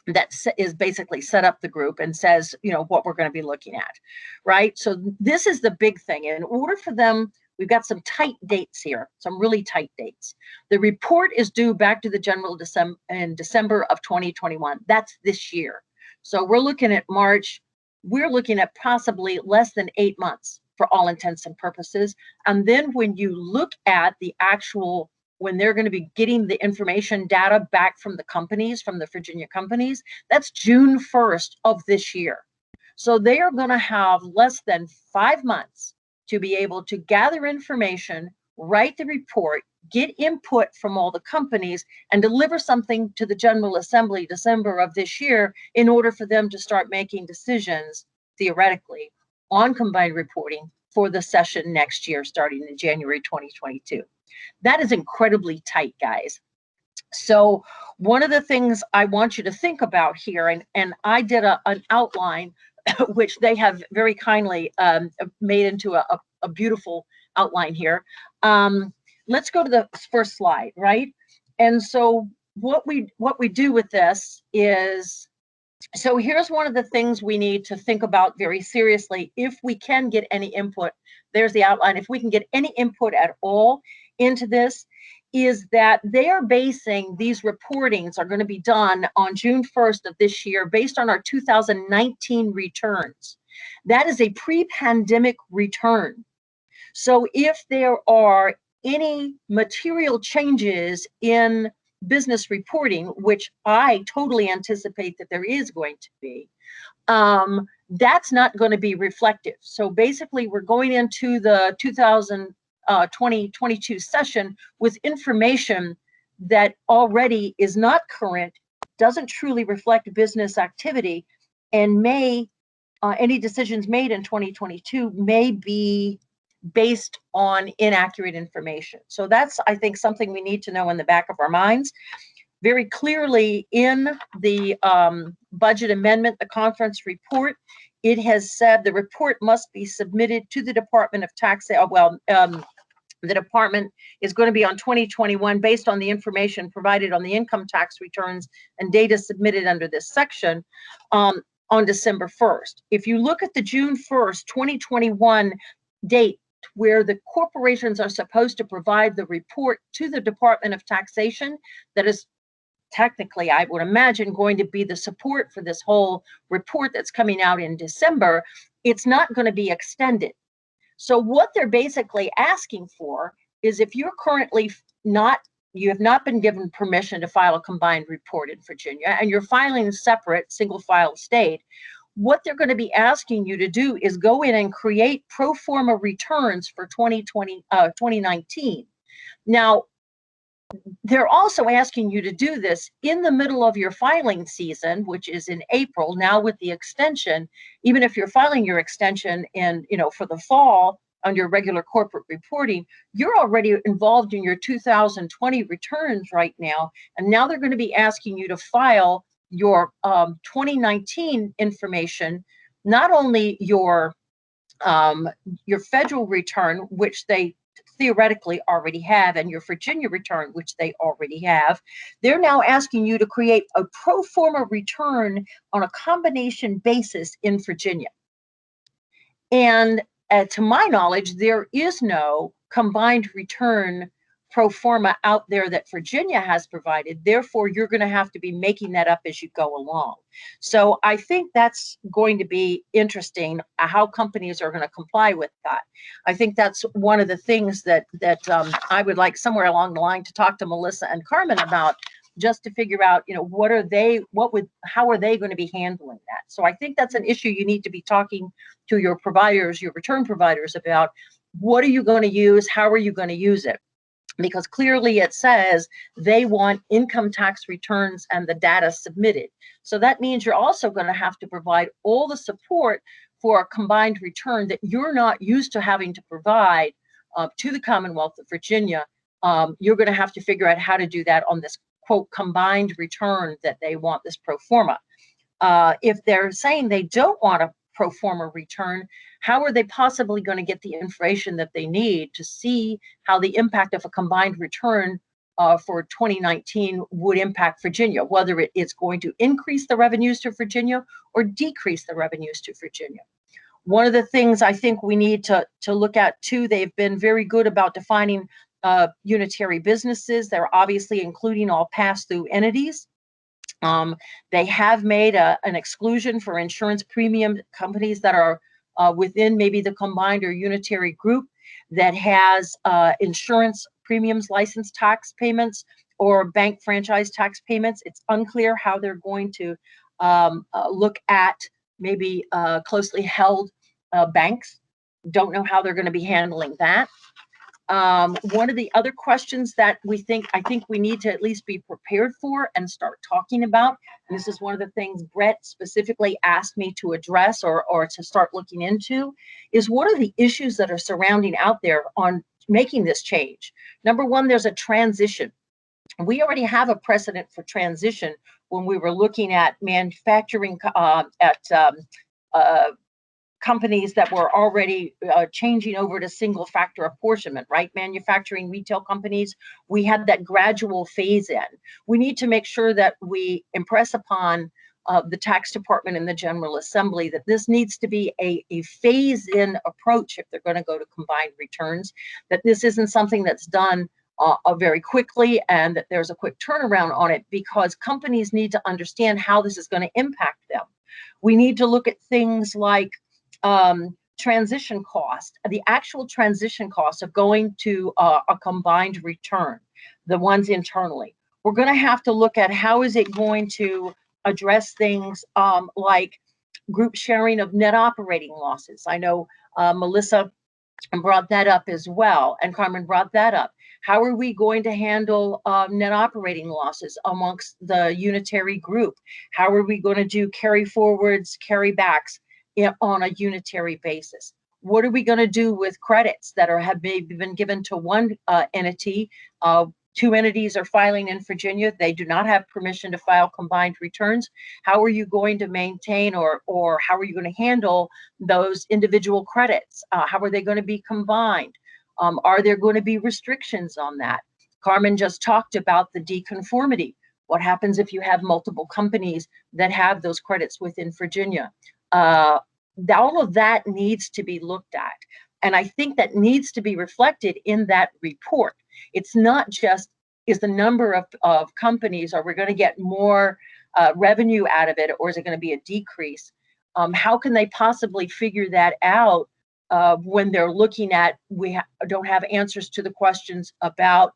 that is basically set up the group and says, what we're going to be looking at, right? So this is the big thing. In order for them, we've got some tight dates here, some really tight dates. The report is due back to the general in December of 2021. That's this year. So we're looking at March. We're looking at possibly less than 8 months for all intents and purposes. And then when you look at the actual, when they're going to be getting the information data back from the companies, from the Virginia companies, that's June 1st of this year. So they are going to have less than 5 months to be able to gather information, write the report, get input from all the companies, and deliver something to the General Assembly December of this year in order for them to start making decisions, theoretically, on combined reporting for the session next year, starting in January 2022. That is incredibly tight, guys. So one of the things I want you to think about here, and I did an outline, which they have very kindly made into a beautiful outline here. Let's go to the first slide, right? And so what we do with this is, so here's one of the things we need to think about very seriously. If we can get any input, there's the outline. If we can get any input at all into this, is that they are basing these reportings are going to be done on June 1st of this year based on our 2019 returns. That is a pre-pandemic return. So if there are any material changes in business reporting, which I totally anticipate that there is going to be, that's not going to be reflective. So basically, we're going into the 2022 session with information that already is not current, doesn't truly reflect business activity, and may any decisions made in 2022 may be based on inaccurate information. So that's, I think, something we need to know in the back of our minds. Very clearly in the budget amendment, the conference report, it has said the report must be submitted to the Department of Tax. The department is going to be on 2021 based on the information provided on the income tax returns and data submitted under this section on December 1st. If you look at the June 1st, 2021 date, where the corporations are supposed to provide the report to the Department of Taxation, that is technically, I would imagine, going to be the support for this whole report that's coming out in December, it's not going to be extended. So what they're basically asking for is, if you're currently you have not been given permission to file a combined report in Virginia, and you're filing separate single file state, what they're going to be asking you to do is go in and create pro forma returns for 2019. Now, they're also asking you to do this in the middle of your filing season, which is in April. Now with the extension, even if you're filing your extension in, for the fall on your regular corporate reporting, you're already involved in your 2020 returns right now. And now they're going to be asking you to file your 2019 information, not only your federal return, which they theoretically already have, and your Virginia return, which they already have. They're now asking you to create a pro forma return on a combination basis in Virginia. And to my knowledge, there is no combined return pro forma out there that Virginia has provided. Therefore, you're going to have to be making that up as you go along. So I think that's going to be interesting, how companies are going to comply with that. I think that's one of the things that I would like somewhere along the line to talk to Melissa and Carmen about, just to figure out, how are they going to be handling that? So I think that's an issue you need to be talking to your providers, your return providers, about. What are you going to use? How are you going to use it? Because clearly it says they want income tax returns and the data submitted. So that means you're also going to have to provide all the support for a combined return that you're not used to having to provide to the Commonwealth of Virginia. You're going to have to figure out how to do that on this, quote, combined return that they want, this pro forma. If they're saying they don't want a pro forma return, how are they possibly going to get the information that they need to see how the impact of a combined return for 2019 would impact Virginia, whether it's going to increase the revenues to Virginia or decrease the revenues to Virginia? One of the things I think we need to look at too, they've been very good about defining unitary businesses. They're obviously including all pass-through entities. They have made an exclusion for insurance premium companies that are within maybe the combined or unitary group that has insurance premiums, license tax payments, or bank franchise tax payments. It's unclear how they're going to look at maybe closely held banks. Don't know how they're going to be handling that. One of the other questions that I think we need to at least be prepared for and start talking about, and this is one of the things Brett specifically asked me to address or to start looking into, is what are the issues that are surrounding out there on making this change? Number one, there's a transition. We already have a precedent for transition when we were looking at manufacturing companies that were already changing over to single factor apportionment, right? Manufacturing retail companies, we had that gradual phase in. We need to make sure that we impress upon the tax department and the General Assembly that this needs to be a phase in approach if they're going to go to combined returns, that this isn't something that's done very quickly and that there's a quick turnaround on it, because companies need to understand how this is going to impact them. We need to look at things like transition cost, the actual transition cost of going to a combined return, the ones internally. We're going to have to look at how is it going to address things like group sharing of net operating losses. I know Melissa brought that up as well, and Carmen brought that up. How are we going to handle net operating losses amongst the unitary group? How are we going to do carry forwards, carry backs on a unitary basis? What are we going to do with credits that have maybe been given to one entity? Two entities are filing in Virginia. They do not have permission to file combined returns. How are you going to maintain or how are you going to handle those individual credits? How are they going to be combined? Are there going to be restrictions on that? Carmen just talked about the deconformity. What happens if you have multiple companies that have those credits within Virginia? All of that needs to be looked at. And I think that needs to be reflected in that report. It's not just, is the number of companies, are we going to get more revenue out of it, or is it going to be a decrease? How can they possibly figure that out when they're looking at, don't have answers to the questions about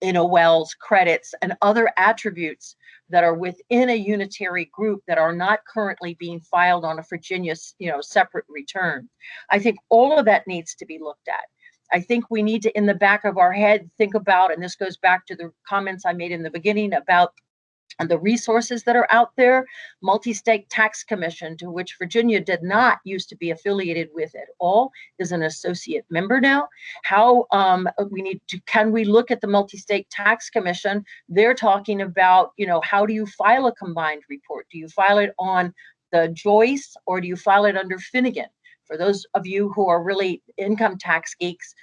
NOLs, credits, and other attributes that are within a unitary group that are not currently being filed on a Virginia, separate return. I think all of that needs to be looked at. I think we need to, in the back of our head, think about, and this goes back to the comments I made in the beginning about the resources that are out there. Multi-state tax commission, to which Virginia did not used to be affiliated with at all, is an associate member now. How can we look at the multi-state tax commission? They're talking about, how do you file a combined report? Do you file it on the Joyce or do you file it under Finnegan? For those of you who are really income tax geeks,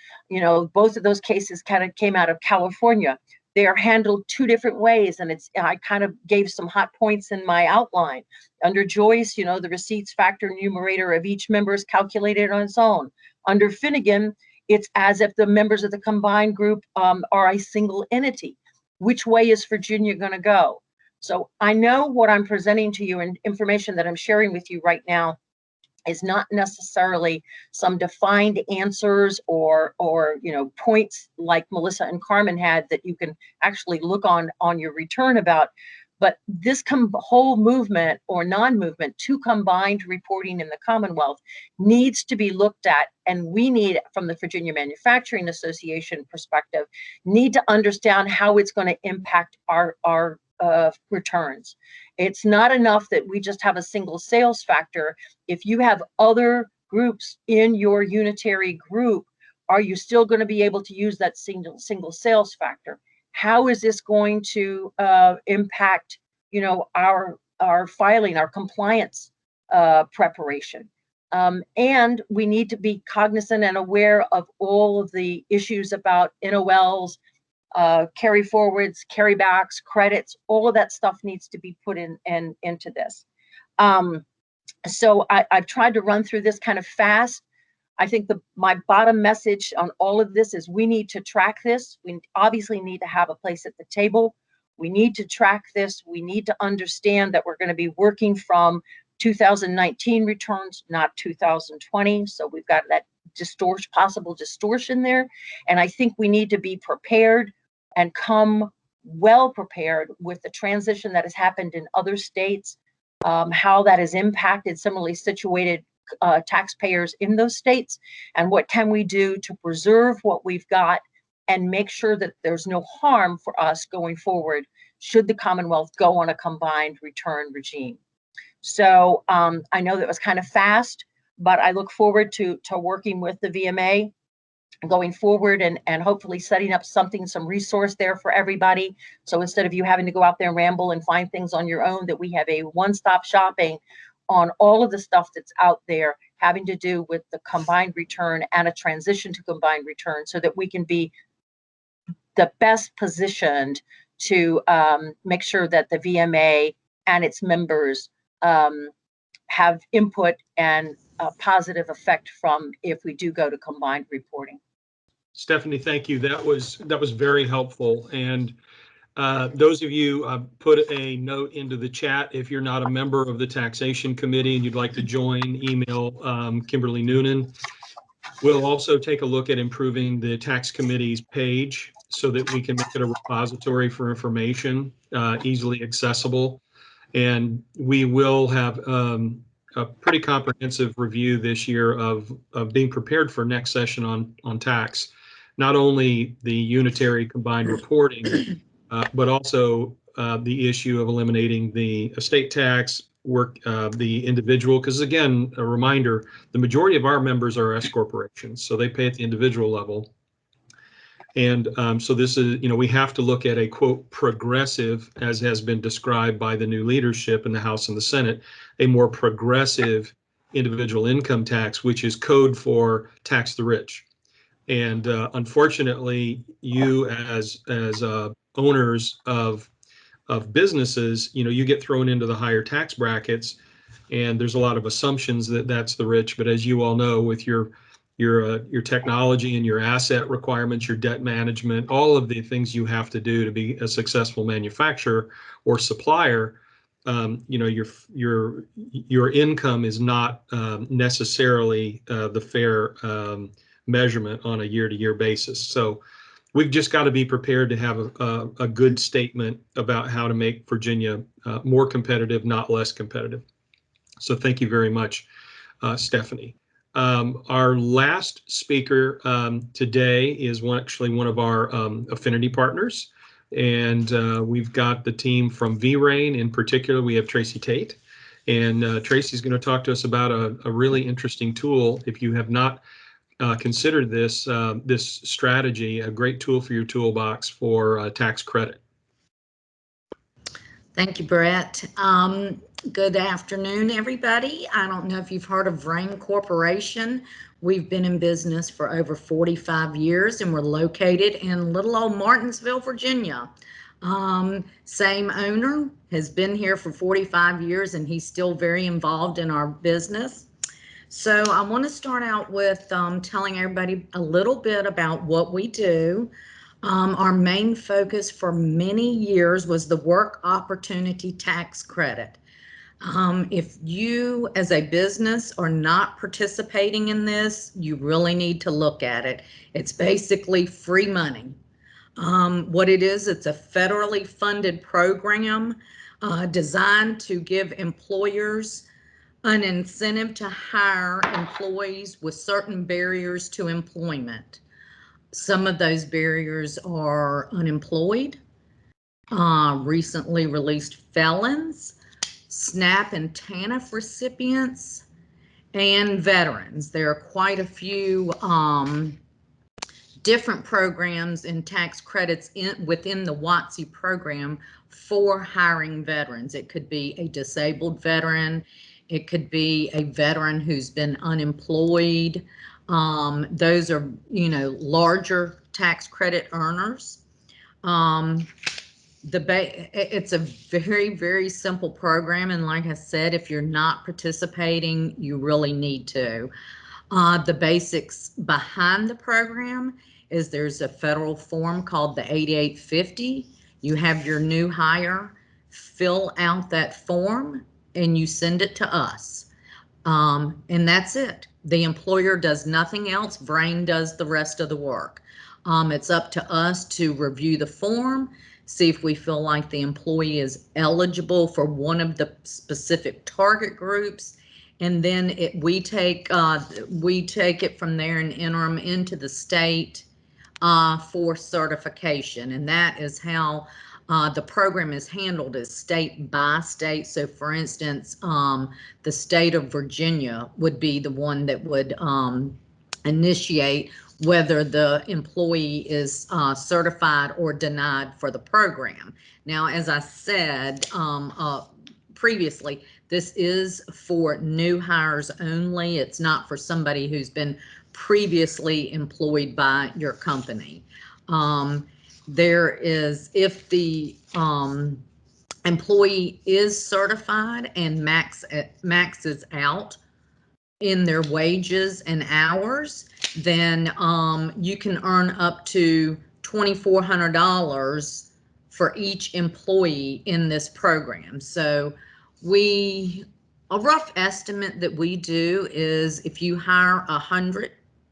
both of those cases kind of came out of California. They are handled two different ways, and I kind of gave some hot points in my outline. Under Joyce, the receipts factor numerator of each member is calculated on its own. Under Finnegan, it's as if the members of the combined group are a single entity. Which way is Virginia going to go? So I know what I'm presenting to you and information that I'm sharing with you right now is not necessarily some defined answers or points like Melissa and Carmen had that you can actually look on your return about. But this whole movement or non-movement to combined reporting in the Commonwealth needs to be looked at, and we need, from the Virginia Manufacturing Association perspective, need to understand how it's going to impact our returns. It's not enough that we just have a single sales factor. If you have other groups in your unitary group, are you still going to be able to use that single sales factor? How is this going to impact, our filing, our compliance preparation? And we need to be cognizant and aware of all of the issues about NOLs, carry forwards, carry backs, credits. All of that stuff needs to be put into this. So I've tried to run through this kind of fast. I think my bottom message on all of this is we need to track this. We obviously need to have a place at the table. We need to track this. We need to understand that we're going to be working from 2019 returns, not 2020. So we've got that possible distortion there. And I think we need to be prepared and come well prepared with the transition that has happened in other states, how that has impacted similarly situated taxpayers in those states, and what can we do to preserve what we've got and make sure that there's no harm for us going forward should the Commonwealth go on a combined return regime. So I know that was kind of fast, but I look forward to working with the VMA going forward and hopefully setting up some resource there for everybody. So instead of you having to go out there and ramble and find things on your own, that we have a one-stop shopping on all of the stuff that's out there having to do with the combined return and a transition to combined return, so that we can be the best positioned to make sure that the VMA and its members have input and a positive effect from if we do go to combined reporting. Stephanie, thank you. That was very helpful. And Those of you put a note into the chat. If you're not a member of the taxation committee and you'd like to join, email Kimberly Noonan. We'll also take a look at improving the tax committee's page so that we can make it a repository for information, easily accessible. And we will have a pretty comprehensive review this year of being prepared for next session on tax. Not only the unitary combined reporting, but also the issue of eliminating the estate tax, the individual, because again, a reminder, the majority of our members are S corporations, so they pay at the individual level. And so this is, we have to look at a quote progressive, as has been described by the new leadership in the House and the Senate, a more progressive individual income tax, which is code for tax the rich. And unfortunately, you as owners of businesses, you get thrown into the higher tax brackets, and there's a lot of assumptions that that's the rich. But as you all know, with your technology and your asset requirements, your debt management, all of the things you have to do to be a successful manufacturer or supplier, your income is not necessarily the fair measurement on a year-to-year basis. So we've just got to be prepared to have a good statement about how to make Virginia more competitive, not less competitive. So thank you very much, Stephanie. Our last speaker today is actually one of our affinity partners. And we've got the team from V-Rain. In particular, we have Tracy Tate. And Tracy's going to talk to us about a really interesting tool. If you have not considered this strategy, a great tool for your toolbox for tax credit. Thank you, Brett. Good afternoon, everybody. I don't know if you've heard of Rain Corporation. We've been in business for over 45 years, and we're located in little old Martinsville, Virginia. Same owner, has been here for 45 years, and he's still very involved in our business. So I want to start out with telling everybody a little bit about what we do. Our main focus for many years was the work opportunity tax credit. If you as a business are not participating in this, you really need to look at it. It's basically free money. What it is, it's a federally funded program designed to give employers an incentive to hire employees with certain barriers to employment. Some of those barriers are unemployed, recently released felons, SNAP and TANF recipients, and veterans. There are quite a few different programs and tax credits within the WOTC program for hiring veterans. It could be a disabled veteran. It could be a veteran who's been unemployed. Those are, larger tax credit earners. It's a very, very simple program. And like I said, if you're not participating, you really need to. The basics behind the program is there's a federal form called the 8850. You have your new hire fill out that form and you send it to us. And that's it. The employer does nothing else. Brain does the rest of the work. It's up to us to review the form, see if we feel like the employee is eligible for one of the specific target groups, and then we take it from there and enter them into the state for certification. And that is how the program is handled, is state by state. So for instance, the state of Virginia would be the one that would initiate whether the employee is certified or denied for the program. Now, as I said previously, this is for new hires only. It's not for somebody who's been previously employed by your company. There is, if the employee is certified and maxes out in their wages and hours, then you can earn up to $2,400 for each employee in this program. So a rough estimate that we do is if you hire 100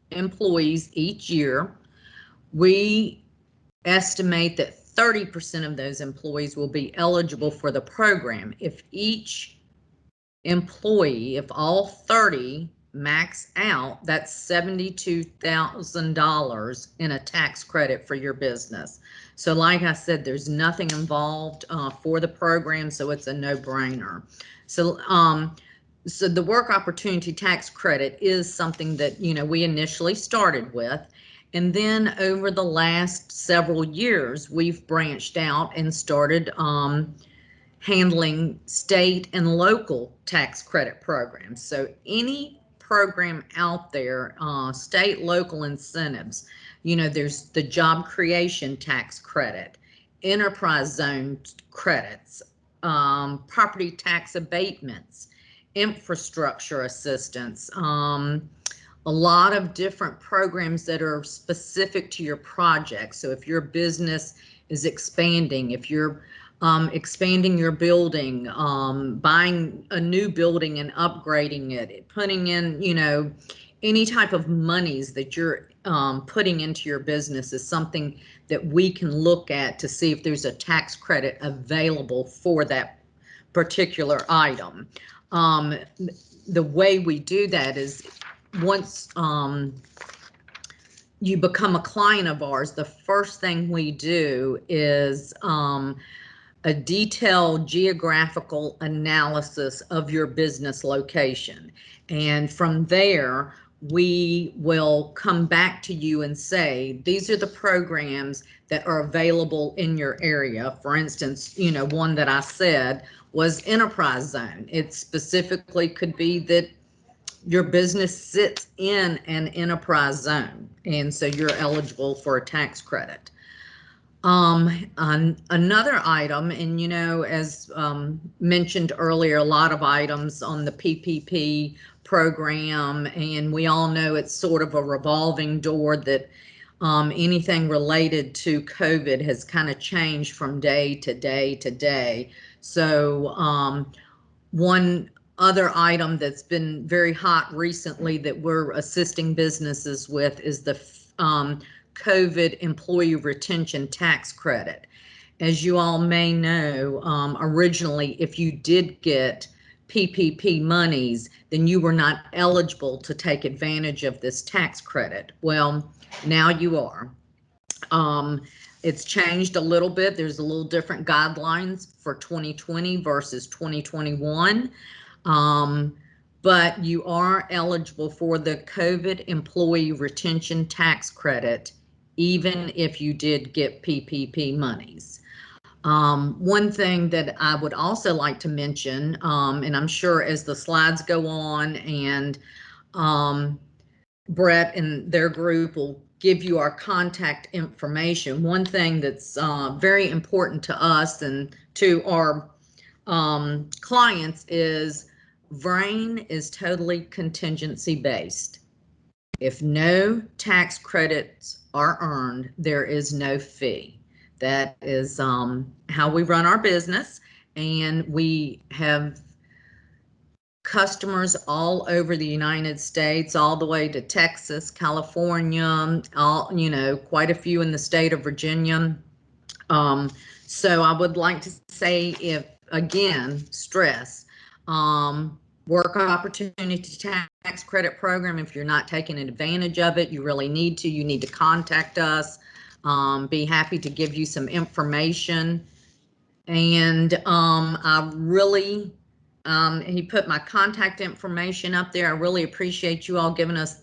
employees each year, we estimate that 30% of those employees will be eligible for the program. If each employee, if all 30 max out, that's $72,000 in a tax credit for your business. So like I said, there's nothing involved for the program, so it's a no-brainer. So so the work opportunity tax credit is something that, you know, we initially started with. And then over the last several years, we've branched out and started handling state and local tax credit programs. So any program out there, state, local incentives, you know, there's the job creation tax credit, enterprise zone credits, property tax abatements, infrastructure assistance, a lot of different programs that are specific to your project. So if your business is expanding, if you're expanding your building, buying a new building and upgrading it, putting in, you know, any type of monies that you're putting into your business is something that we can look at to see if there's a tax credit available for that particular item. The way we do that is once you become a client of ours, the first thing we do is a detailed geographical analysis of your business location. And from there, we will come back to you and say, these are the programs that are available in your area. For instance, you know, one that I said was enterprise zone. It specifically could be that your business sits in an enterprise zone, and so you're eligible for a tax credit. Another item, and you know, as mentioned earlier, a lot of items on the PPP program, and we all know it's sort of a revolving door that anything related to COVID has kind of changed from day to day to day. So one other item that's been very hot recently that we're assisting businesses with is the COVID employee retention tax credit. As you all may know, originally, if you did get PPP monies, then you were not eligible to take advantage of this tax credit. Well, now you are. It's changed a little bit. There's a little different guidelines for 2020 versus 2021. But you are eligible for the COVID employee retention tax credit, even if you did get PPP monies. One thing that I would also like to mention, and I'm sure as the slides go on and Brett and their group will give you our contact information. One thing that's very important to us and to our clients is VRAIN is totally contingency based. If no tax credits are earned, there is no fee. That is how we run our business, and we have customers all over the United States, all the way to Texas, California, you know, quite a few in the state of Virginia. So I would like to say, if again, stress, work opportunity tax credit program. If you're not taking advantage of it, you really need to. You need to contact us. Be happy to give you some information. And I really, he put my contact information up there. I really appreciate you all giving us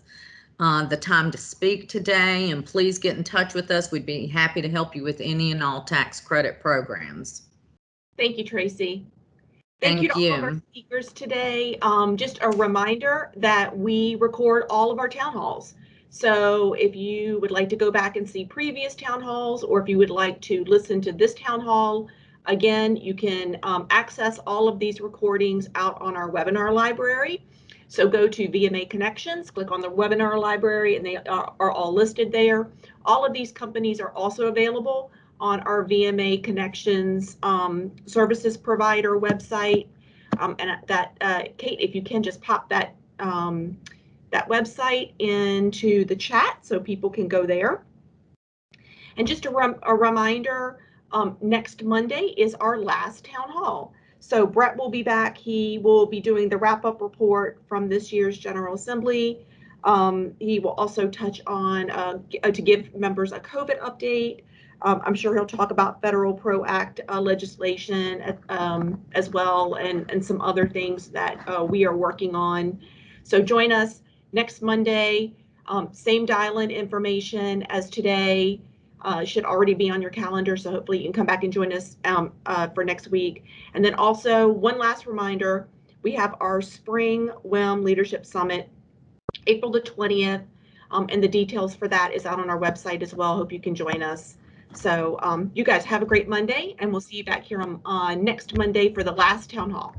the time to speak today, and please get in touch with us. We'd be happy to help you with any and all tax credit programs. Thank you, Tracy. Thank you to all of our speakers today. Just a reminder that we record all of our town halls. So if you would like to go back and see previous town halls, or if you would like to listen to this town hall, again, you can access all of these recordings out on our webinar library. So go to VMA Connections, click on the webinar library, and they are all listed there. All of these companies are also available on our VMA Connections services provider website. And that, Kate, if you can just pop that that website into the chat so people can go there. And just a reminder, next Monday is our last town hall. So Brett will be back. He will be doing the wrap-up report from this year's General Assembly. He will also touch on to give members a COVID update. I'm sure he'll talk about federal PRO Act legislation as well, and some other things that we are working on. So join us next Monday. Same dial-in information as today. Should already be on your calendar, so hopefully you can come back and join us for next week. And then also, one last reminder, we have our Spring WIM Leadership Summit, April the 20th, and the details for that is out on our website as well. Hope you can join us. So you guys have a great Monday, and we'll see you back here on next Monday for the last town hall.